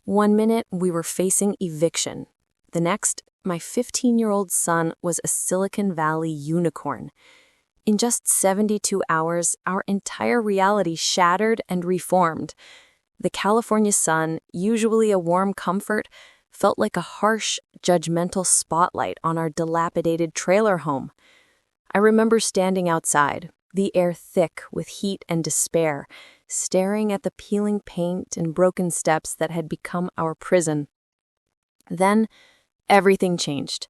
One minute, we were facing eviction. The next, my 15-year-old son was a Silicon Valley unicorn. In just 72 hours, our entire reality shattered and reformed. The California sun, usually a warm comfort, felt like a harsh, judgmental spotlight on our dilapidated trailer home. I remember standing outside, the air thick with heat and despair, staring at the peeling paint and broken steps that had become our prison. Then, everything changed.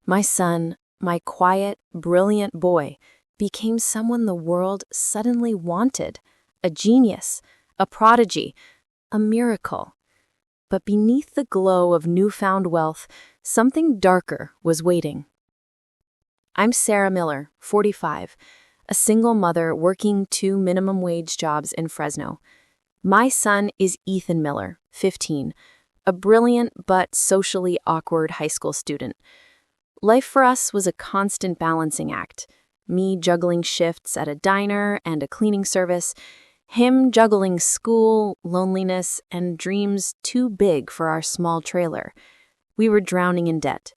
My son, my quiet, brilliant boy, became someone the world suddenly wanted, a genius, a prodigy, a miracle. But beneath the glow of newfound wealth, something darker was waiting. I'm Sarah Miller, 45, a single mother working 2 minimum wage jobs in Fresno. My son is Ethan Miller, 15, a brilliant but socially awkward high school student. Life for us was a constant balancing act, me juggling shifts at a diner and a cleaning service, him juggling school, loneliness, and dreams too big for our small trailer. We were drowning in debt.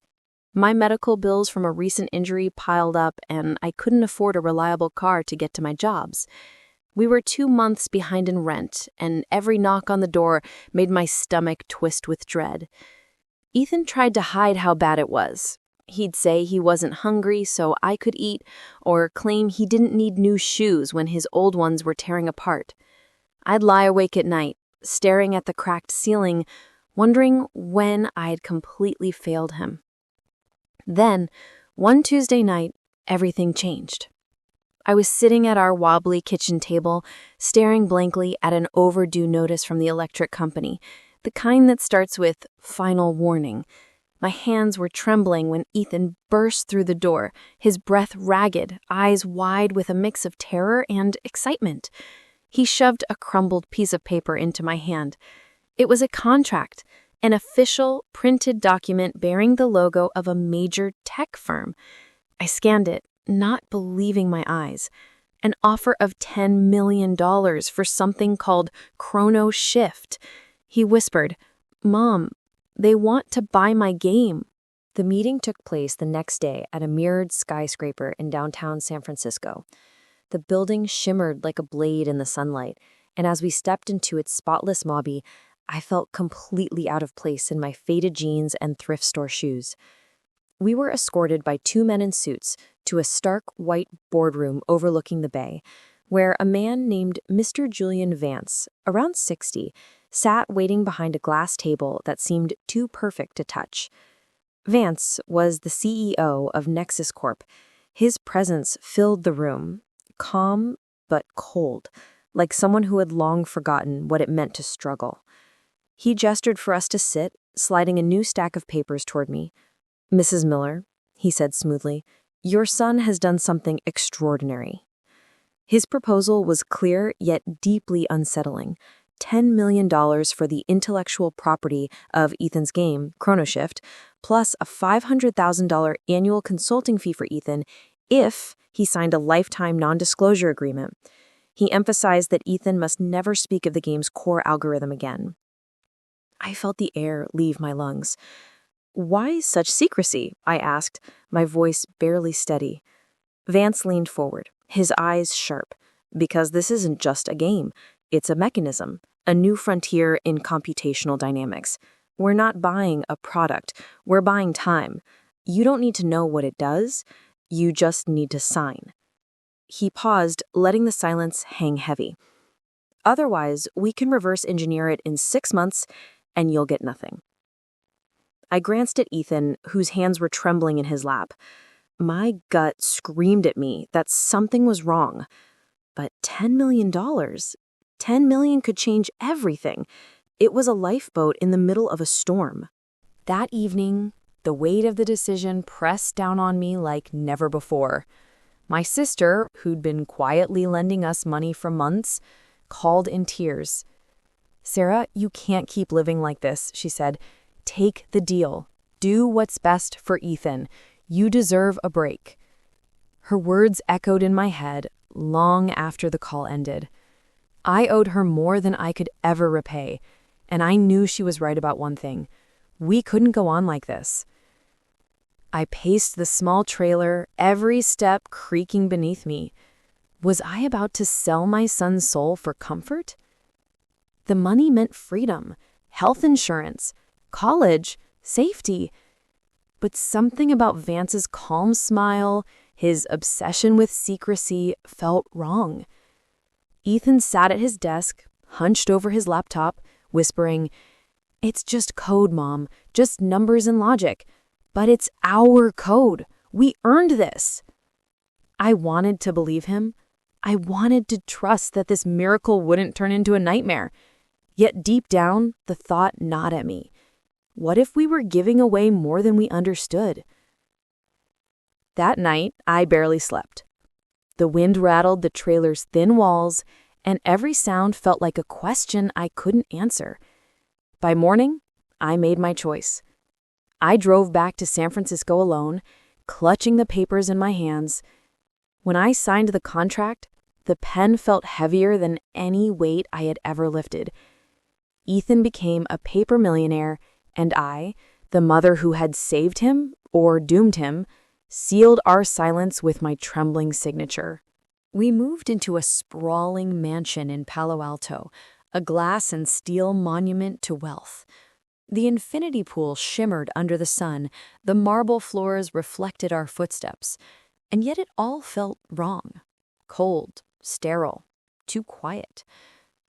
My medical bills from a recent injury piled up, and I couldn't afford a reliable car to get to my jobs. We were 2 months behind in rent, and every knock on the door made my stomach twist with dread. Ethan tried to hide how bad it was. He'd say he wasn't hungry so I could eat, or claim he didn't need new shoes when his old ones were tearing apart. I'd lie awake at night, staring at the cracked ceiling, wondering when I'd completely failed him. Then, one Tuesday night, everything changed. I was sitting at our wobbly kitchen table, staring blankly at an overdue notice from the electric company, the kind that starts with "Final Warning." My hands were trembling when Ethan burst through the door, his breath ragged, eyes wide with a mix of terror and excitement. He shoved a crumbled piece of paper into my hand. It was a contract, an official, printed document bearing the logo of a major tech firm. I scanned it, not believing my eyes. An offer of $10 million for something called Chrono Shift. He whispered, "Mom, they want to buy my game." The meeting took place the next day at a mirrored skyscraper in downtown San Francisco. The building shimmered like a blade in the sunlight, and as we stepped into its spotless lobby, I felt completely out of place in my faded jeans and thrift store shoes. We were escorted by 2 men in suits to a stark white boardroom overlooking the bay, where a man named Mr. Julian Vance, around 60, sat waiting behind a glass table that seemed too perfect to touch. Vance was the CEO of Nexus Corp. His presence filled the room, calm but cold, like someone who had long forgotten what it meant to struggle. He gestured for us to sit, sliding a new stack of papers toward me. "Mrs. Miller," he said smoothly, "your son has done something extraordinary." His proposal was clear yet deeply unsettling. $10 million for the intellectual property of Ethan's game, Chrono Shift, plus a $500,000 annual consulting fee for Ethan if he signed a lifetime non-disclosure agreement. He emphasized that Ethan must never speak of the game's core algorithm again. I felt the air leave my lungs. "Why such secrecy?" I asked, my voice barely steady. Vance leaned forward, his eyes sharp. "Because this isn't just a game. It's a mechanism, a new frontier in computational dynamics. We're not buying a product, we're buying time. You don't need to know what it does, you just need to sign." He paused, letting the silence hang heavy. "Otherwise, we can reverse engineer it in 6 months, and you'll get nothing." I glanced at Ethan, whose hands were trembling in his lap. My gut screamed at me that something was wrong. But $10 million? $10 million could change everything. It was a lifeboat in the middle of a storm. That evening, the weight of the decision pressed down on me like never before. My sister, who'd been quietly lending us money for months, called in tears. "Sarah, you can't keep living like this," she said. "Take the deal. Do what's best for Ethan. You deserve a break." Her words echoed in my head long after the call ended. I owed her more than I could ever repay, And I knew she was right about one thing. We couldn't go on like this. I paced the small trailer, every step creaking beneath me. Was I about to sell my son's soul for comfort? The money meant freedom, health insurance, college, safety. But something about Vance's calm smile, his obsession with secrecy, felt wrong. Ethan sat at his desk, hunched over his laptop, whispering, "It's just code, Mom, just numbers and logic. But it's our code. We earned this." I wanted to believe him. I wanted to trust that this miracle wouldn't turn into a nightmare. Yet deep down, the thought gnawed at me. What if we were giving away more than we understood? That night, I barely slept. The wind rattled the trailer's thin walls, and every sound felt like a question I couldn't answer. By morning, I made my choice. I drove back to San Francisco alone, clutching the papers in my hands. When I signed the contract, the pen felt heavier than any weight I had ever lifted. Ethan became a paper millionaire, and I, the mother who had saved him or doomed him, sealed our silence with my trembling signature. We moved into a sprawling mansion in Palo Alto, a glass and steel monument to wealth. The infinity pool shimmered under the sun, the marble floors reflected our footsteps, and yet it all felt wrong. Cold, sterile, too quiet.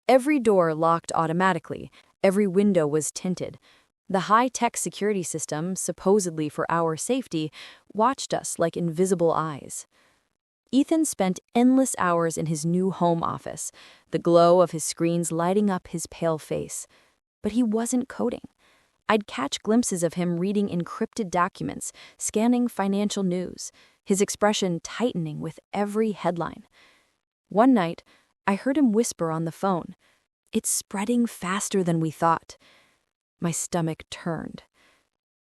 Every door locked automatically, every window was tinted. The high-tech security system, supposedly for our safety, watched us like invisible eyes. Ethan spent endless hours in his new home office, the glow of his screens lighting up his pale face. But he wasn't coding. I'd catch glimpses of him reading encrypted documents, scanning financial news, his expression tightening with every headline. One night, I heard him whisper on the phone, "It's spreading faster than we thought." My stomach turned.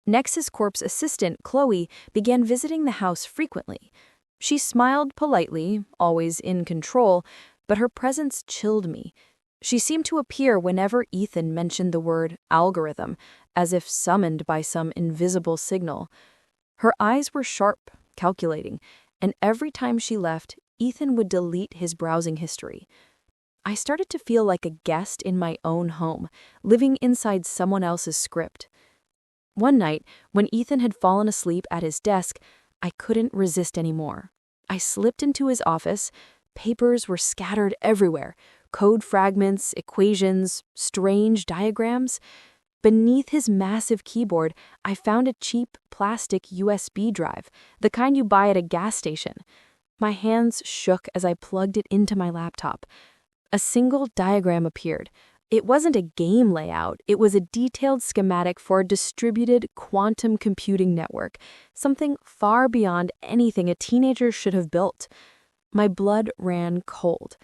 Nexus Corp's assistant, Chloe, began visiting the house frequently. She smiled politely, always in control, but her presence chilled me. She seemed to appear whenever Ethan mentioned the word algorithm, as if summoned by some invisible signal. Her eyes were sharp, calculating, and every time she left, Ethan would delete his browsing history. I started to feel like a guest in my own home, living inside someone else's script. One night, when Ethan had fallen asleep at his desk, I couldn't resist anymore. I slipped into his office. Papers were scattered everywhere. Code fragments, equations, strange diagrams. Beneath his massive keyboard, I found a cheap plastic USB drive, the kind you buy at a gas station. My hands shook as I plugged it into my laptop. A single diagram appeared. It wasn't a game layout, it was a detailed schematic for a distributed quantum computing network, something far beyond anything a teenager should have built. My blood ran cold.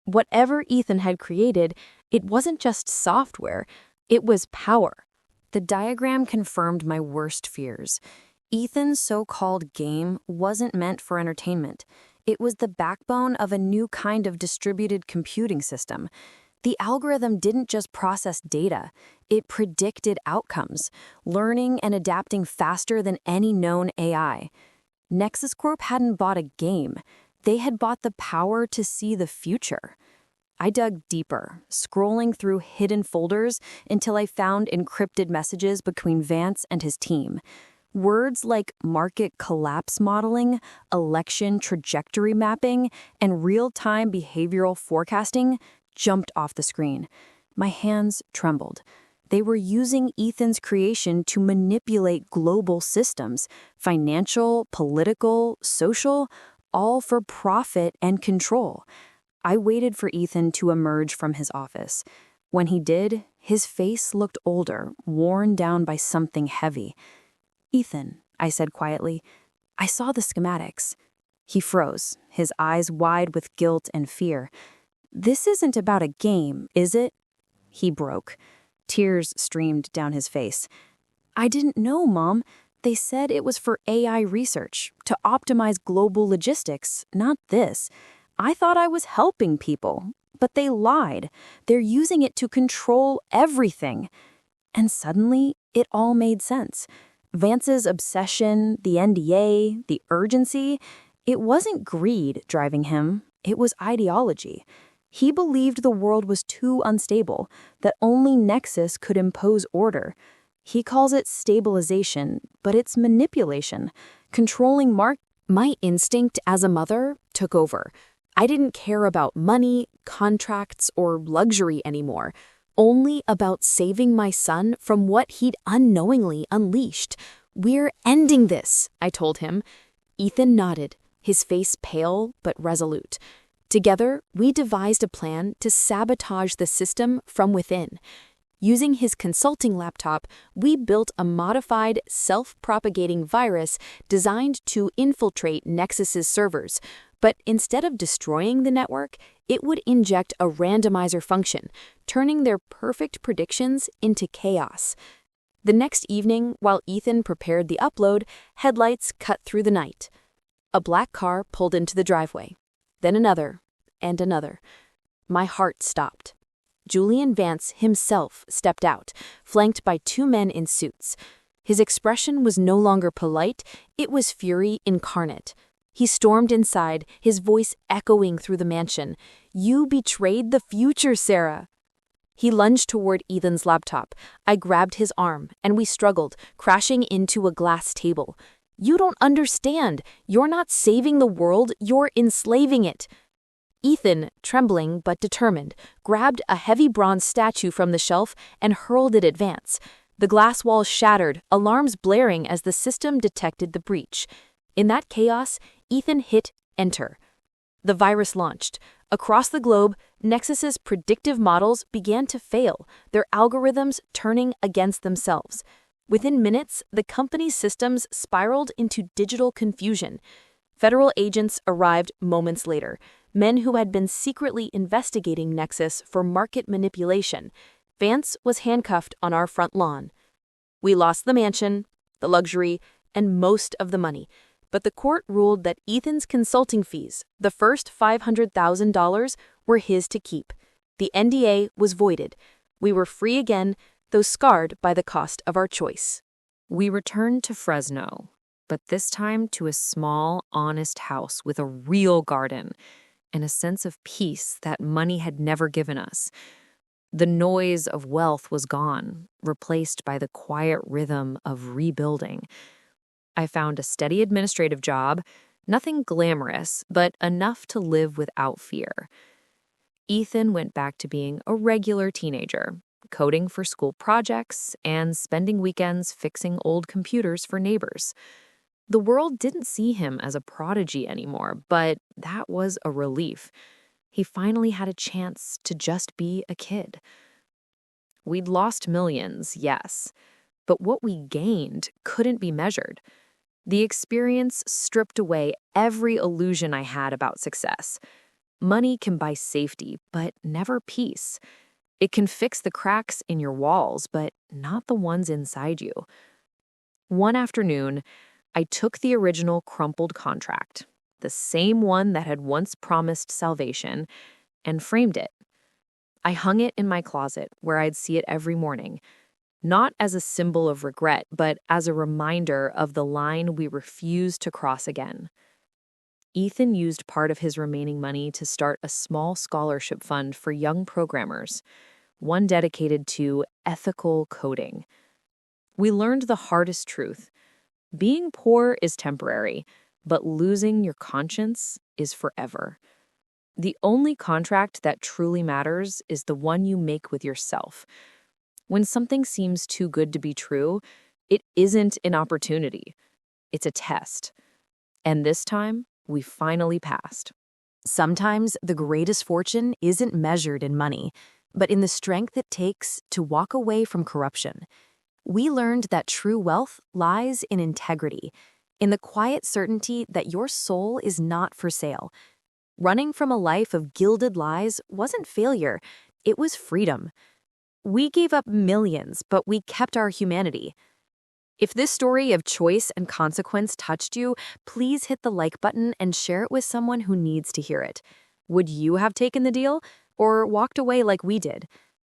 Whatever Ethan had created, it wasn't just software, it was power. The diagram confirmed my worst fears. Ethan's so-called game wasn't meant for entertainment. It was the backbone of a new kind of distributed computing system. The algorithm didn't just process data, it predicted outcomes, learning and adapting faster than any known AI. Nexus Corp hadn't bought a game, they had bought the power to see the future. I dug deeper, scrolling through hidden folders until I found encrypted messages between Vance and his team. Words like market collapse modeling, election trajectory mapping, and real-time behavioral forecasting jumped off the screen. My hands trembled. They were using Ethan's creation to manipulate global systems, financial, political, social, all for profit and control. I waited for Ethan to emerge from his office. When he did, his face looked older, worn down by something heavy. "Ethan," I said quietly, "I saw the schematics." He froze, his eyes wide with guilt and fear. "This isn't about a game, is it?" He broke. Tears streamed down his face. "I didn't know, Mom. They said it was for AI research, to optimize global logistics, not this. I thought I was helping people. But they lied. They're using it to control everything. And suddenly, it all made sense. Vance's obsession, the NDA, the urgency, it wasn't greed driving him, it was ideology. He believed the world was too unstable, that only Nexus could impose order. He calls it stabilization, but it's manipulation, controlling My instinct as a mother took over. I didn't care about money, contracts, or luxury anymore, only about saving my son from what he'd unknowingly unleashed. "We're ending this," I told him. Ethan nodded, his face pale but resolute. Together, we devised a plan to sabotage the system from within. Using his consulting laptop, we built a modified, self-propagating virus designed to infiltrate Nexus's servers. But instead of destroying the network, it would inject a randomizer function, turning their perfect predictions into chaos. The next evening, while Ethan prepared the upload, headlights cut through the night. A black car pulled into the driveway. Then another, and another. My heart stopped. Julian Vance himself stepped out, flanked by two men in suits. His expression was no longer polite, it was fury incarnate. He stormed inside, his voice echoing through the mansion. "You betrayed the future, Sarah." He lunged toward Ethan's laptop. I grabbed his arm, and we struggled, crashing into a glass table. "You don't understand. You're not saving the world, you're enslaving it." Ethan, trembling but determined, grabbed a heavy bronze statue from the shelf and hurled it at Vance. The glass walls shattered, alarms blaring as the system detected the breach. In that chaos, Ethan hit enter. The virus launched. Across the globe, Nexus's predictive models began to fail, their algorithms turning against themselves. Within minutes, the company's systems spiraled into digital confusion. Federal agents arrived moments later, men who had been secretly investigating Nexus for market manipulation. Vance was handcuffed on our front lawn. We lost the mansion, the luxury, and most of the money. But the court ruled that Ethan's consulting fees, the first $500,000, were his to keep. The NDA was voided. We were free again, though scarred by the cost of our choice. We returned to Fresno, but this time to a small, honest house with a real garden and a sense of peace that money had never given us. The noise of wealth was gone, replaced by the quiet rhythm of rebuilding. I found a steady administrative job, nothing glamorous, but enough to live without fear. Ethan went back to being a regular teenager, coding for school projects and spending weekends fixing old computers for neighbors. The world didn't see him as a prodigy anymore, but that was a relief. He finally had a chance to just be a kid. We'd lost millions, yes, but what we gained couldn't be measured. The experience stripped away every illusion I had about success. Money can buy safety, but never peace. It can fix the cracks in your walls, but not the ones inside you. One afternoon, I took the original crumpled contract, the same one that had once promised salvation, and framed it. I hung it in my closet where I'd see it every morning, not as a symbol of regret, but as a reminder of the line we refused to cross again. Ethan used part of his remaining money to start a small scholarship fund for young programmers, one dedicated to ethical coding. We learned the hardest truth. Being poor is temporary, but losing your conscience is forever. The only contract that truly matters is the one you make with yourself. When something seems too good to be true, it isn't an opportunity. It's a test. And this time, we finally passed. Sometimes the greatest fortune isn't measured in money, but in the strength it takes to walk away from corruption. We learned that true wealth lies in integrity, in the quiet certainty that your soul is not for sale. Running from a life of gilded lies wasn't failure, it was freedom. We gave up millions, but we kept our humanity. If this story of choice and consequence touched you, please hit the like button and share it with someone who needs to hear it. Would you have taken the deal? or walked away like we did,